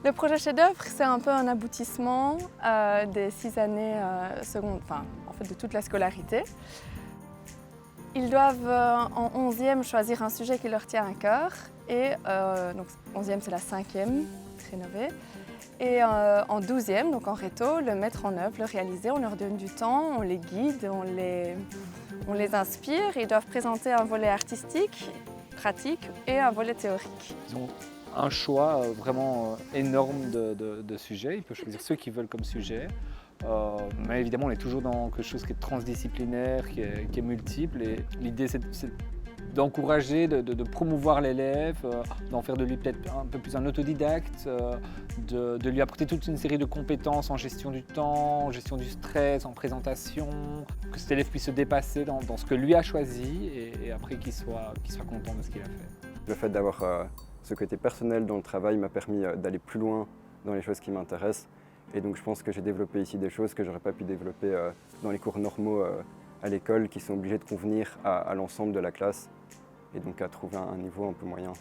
Le projet chef-d'œuvre, c'est un peu un aboutissement des 6 années secondes, enfin en fait de toute la scolarité. Ils doivent en 11e choisir un sujet qui leur tient à cœur et donc 11e c'est la 5e rénovée et en 12e, donc en réto, le mettre en œuvre, le réaliser, on leur donne du temps, on les guide, on les inspire. Ils doivent présenter un volet artistique, pratique et un volet théorique. Ils ont un choix vraiment énorme de sujets. Ils peuvent choisir ceux qu'ils veulent comme sujet. Mais évidemment, on est toujours dans quelque chose qui est transdisciplinaire, qui est multiple. Et l'idée, c'est d'encourager, de promouvoir l'élève, d'en faire de lui peut-être un peu plus un autodidacte, de lui apporter toute une série de compétences en gestion du temps, en gestion du stress, en présentation, que cet élève puisse se dépasser dans ce que lui a choisi et après qu'il soit content de ce qu'il a fait. Le fait d'avoir ce côté personnel dans le travail m'a permis d'aller plus loin dans les choses qui m'intéressent. Et donc je pense que j'ai développé ici des choses que je n'aurais pas pu développer dans les cours normaux à l'école, qui sont obligés de convenir à l'ensemble de la classe et donc à trouver un niveau un peu moyen.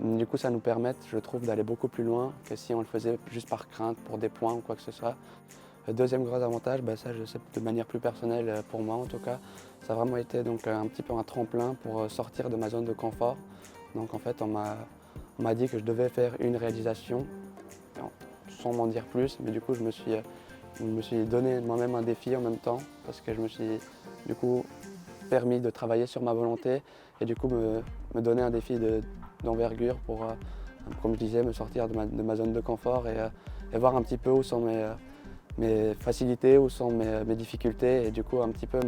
Du coup, ça nous permet, je trouve, d'aller beaucoup plus loin que si on le faisait juste par crainte pour des points ou quoi que ce soit. Le deuxième gros avantage, ça je sais de manière plus personnelle pour moi en tout cas, ça a vraiment été donc un petit peu un tremplin pour sortir de ma zone de confort. Donc en fait, on m'a dit que je devais faire une réalisation, sans m'en dire plus, mais du coup je me suis donné moi-même un défi en même temps, parce que je me suis du coup permis de travailler sur ma volonté et du coup me donner un défi d'envergure pour, comme je disais, me sortir de ma zone de confort et voir un petit peu où sont mes facilités, où sont mes difficultés et du coup un petit peu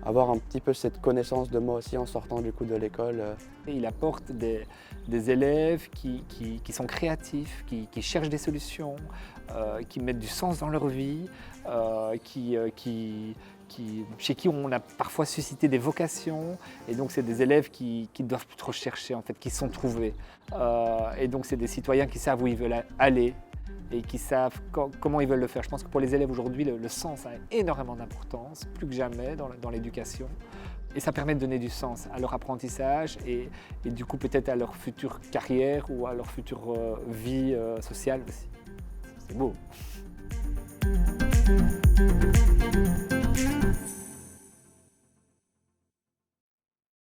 avoir un petit peu cette connaissance de moi aussi en sortant du coup de l'école. Il apporte des élèves qui sont créatifs, qui cherchent des solutions, qui mettent du sens dans leur vie, chez qui on a parfois suscité des vocations. Et donc c'est des élèves qui ne doivent plus trop chercher, en fait, qui se sont trouvés. Et donc c'est des citoyens qui savent où ils veulent aller et qui savent comment ils veulent le faire. Je pense que pour les élèves aujourd'hui, le sens a énormément d'importance, plus que jamais dans l'éducation. Et ça permet de donner du sens à leur apprentissage et du coup peut-être à leur future carrière ou à leur future vie sociale aussi. C'est beau.